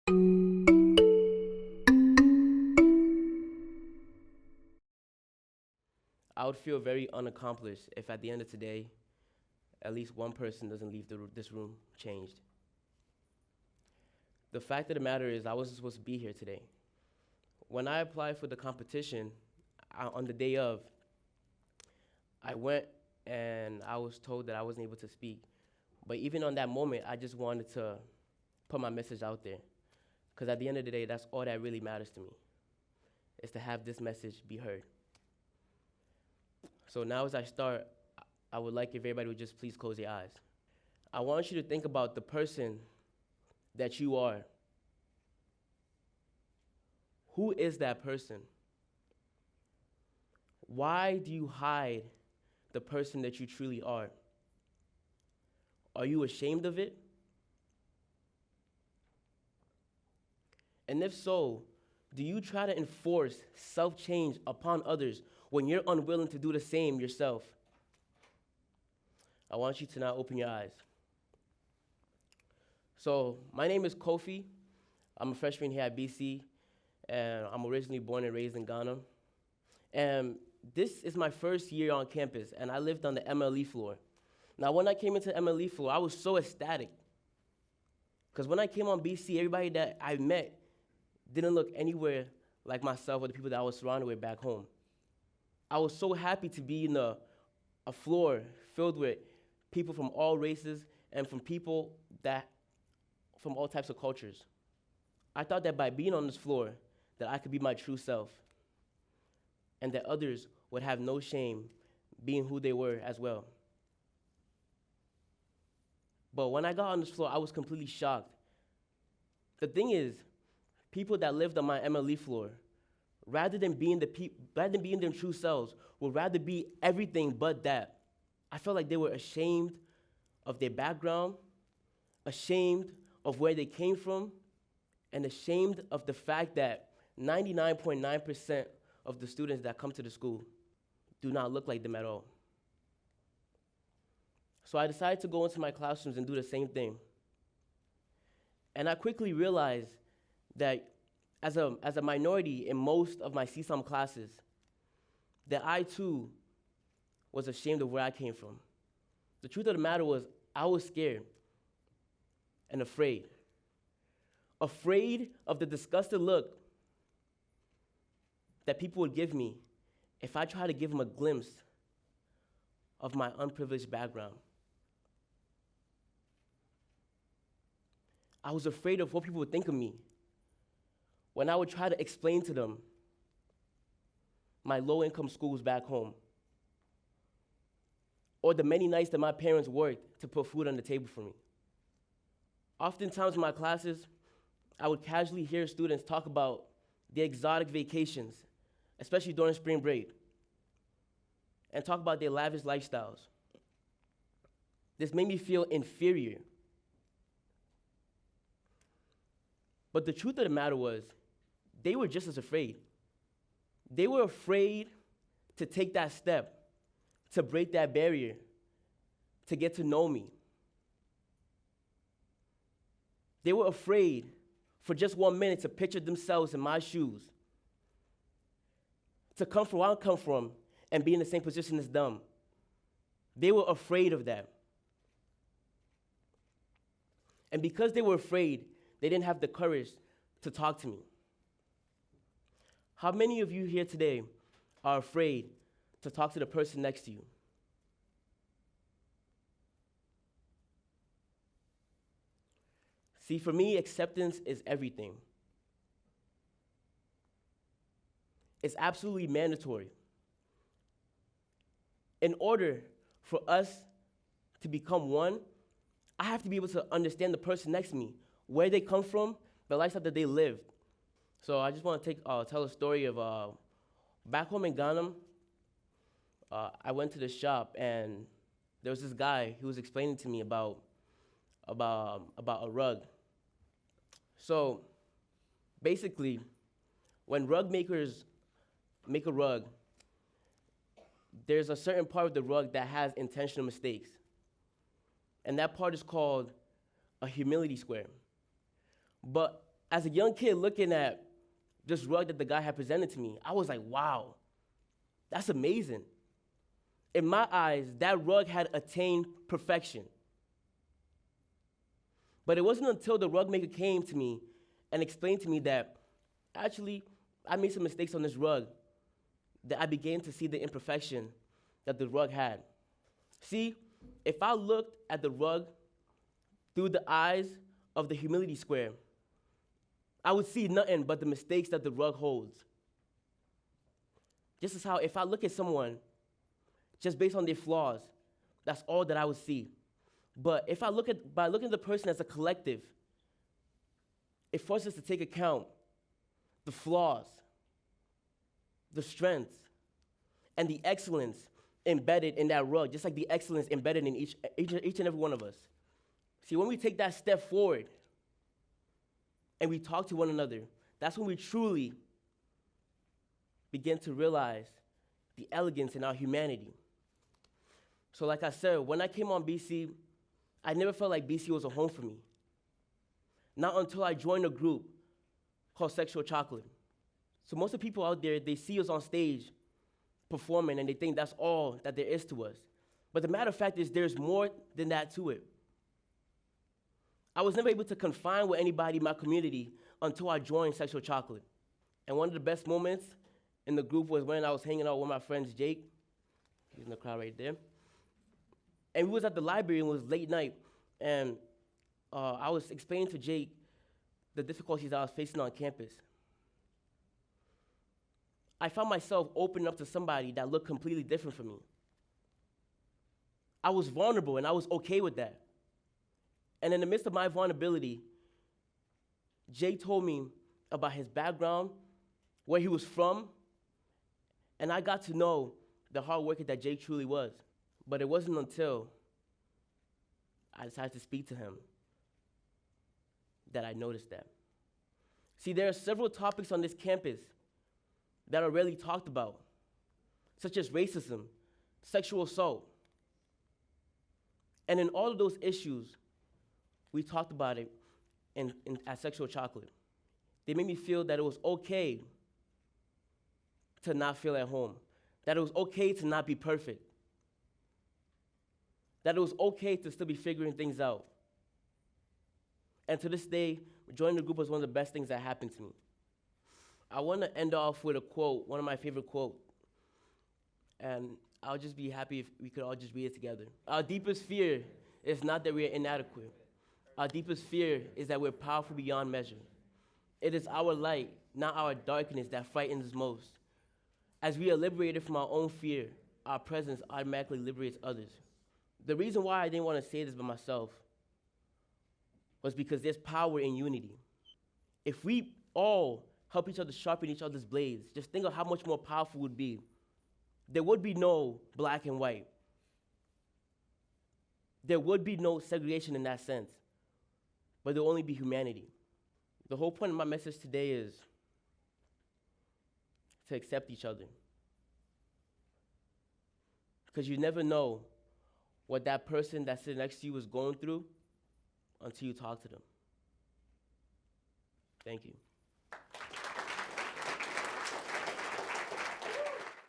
I would feel very unaccomplished if at the end of today, at least one person doesn't leave this room changed. The fact of the matter is I wasn't supposed to be here today. When I applied for the competition, on the day of, I went and I was told that I wasn't able to speak. But even on that moment, I just wanted to put my message out there. Because at the end of the day, that's all that really matters to me, is to have this message be heard. So now as I start, I would like if everybody would just please close their eyes. I want you to think about the person that you are. Who is that person? Why do you hide the person that you truly are? Are you ashamed of it? And if so, do you try to enforce self-change upon others when you're unwilling to do the same yourself? I want you to now open your eyes. So, my name is Kofi. I'm a freshman here at BC, and I'm originally born and raised in Ghana. And this is my first year on campus, and I lived on the MLE floor. Now, when I came into MLE floor, I was so ecstatic. Because when I came on BC, everybody that I met didn't look anywhere like myself or the people that I was surrounded with back home. I was so happy to be in a floor filled with people from all races and from people from all types of cultures. I thought that by being on this floor, that I could be my true self, and that others would have no shame being who they were as well. But when I got on this floor, I was completely shocked. The thing is, people that lived on my MLE floor, rather than being their true selves, would rather be everything but that. I felt like they were ashamed of their background, ashamed of where they came from, and ashamed of the fact that 99.9% of the students that come to the school do not look like them at all. So I decided to go into my classrooms and do the same thing. And I quickly realized that as a minority in most of my CSUM classes, that I too was ashamed of where I came from. The truth of the matter was, I was scared and afraid. Afraid of the disgusted look that people would give me if I tried to give them a glimpse of my unprivileged background. I was afraid of what people would think of me when I would try to explain to them my low-income schools back home, or the many nights that my parents worked to put food on the table for me. Oftentimes in my classes, I would casually hear students talk about their exotic vacations, especially during spring break, and talk about their lavish lifestyles. This made me feel inferior. But the truth of the matter was, they were just as afraid. They were afraid to take that step, to break that barrier, to get to know me. They were afraid for just 1 minute to picture themselves in my shoes, to come from where I come from and be in the same position as them. They were afraid of that. And because they were afraid, they didn't have the courage to talk to me. How many of you here today are afraid to talk to the person next to you? See, for me, acceptance is everything. It's absolutely mandatory. In order for us to become one, I have to be able to understand the person next to me, where they come from, the lifestyle that they live. So I just want to tell a story of back home in Ghana. I went to the shop, and there was this guy who was explaining to me about a rug. So basically, when rug makers make a rug, there's a certain part of the rug that has intentional mistakes. And that part is called a humility square. But As a young kid looking at this rug that the guy had presented to me, I was like, wow, that's amazing. In my eyes, that rug had attained perfection. But it wasn't until the rug maker came to me and explained to me that actually I made some mistakes on this rug that I began to see the imperfection that the rug had. See, if I looked at the rug through the eyes of the humility square, I would see nothing but the mistakes that the rug holds. Just as how if I look at someone just based on their flaws, that's all that I would see. But if I by looking at the person as a collective, it forces us to take account the flaws, the strengths, and the excellence embedded in that rug, just like the excellence embedded in each and every one of us. See, when we take that step forward and we talk to one another, that's when we truly begin to realize the elegance in our humanity. So like I said, when I came on BC, I never felt like BC was a home for me. Not until I joined a group called Sexual Chocolate. So most of the people out there, they see us on stage performing and they think that's all that there is to us. But the matter of fact is there's more than that to it. I was never able to confine with anybody in my community until I joined Sexual Chocolate. And one of the best moments in the group was when I was hanging out with my friends Jake. He's in the crowd right there. And we was at the library and it was late night. And I was explaining to Jake the difficulties I was facing on campus. I found myself opening up to somebody that looked completely different from me. I was vulnerable and I was okay with that. And in the midst of my vulnerability, Jake told me about his background, where he was from, and I got to know the hard worker that Jake truly was. But it wasn't until I decided to speak to him that I noticed that. See, there are several topics on this campus that are rarely talked about, such as racism, sexual assault. And in all of those issues, we talked about it at Sexual Chocolate. They made me feel that it was okay to not feel at home, that it was okay to not be perfect, that it was okay to still be figuring things out. And to this day, joining the group was one of the best things that happened to me. I want to end off with a quote, one of my favorite quotes. And I'll just be happy if we could all just read it together. Our deepest fear is not that we are inadequate. Our deepest fear is that we're powerful beyond measure. It is our light, not our darkness, that frightens us most. As we are liberated from our own fear, our presence automatically liberates others. The reason why I didn't want to say this by myself was because there's power in unity. If we all help each other sharpen each other's blades, just think of how much more powerful it would be. There would be no black and white. There would be no segregation in that sense, but there will only be humanity. The whole point of my message today is to accept each other. Because you never know what that person that's sitting next to you is going through until you talk to them. Thank you.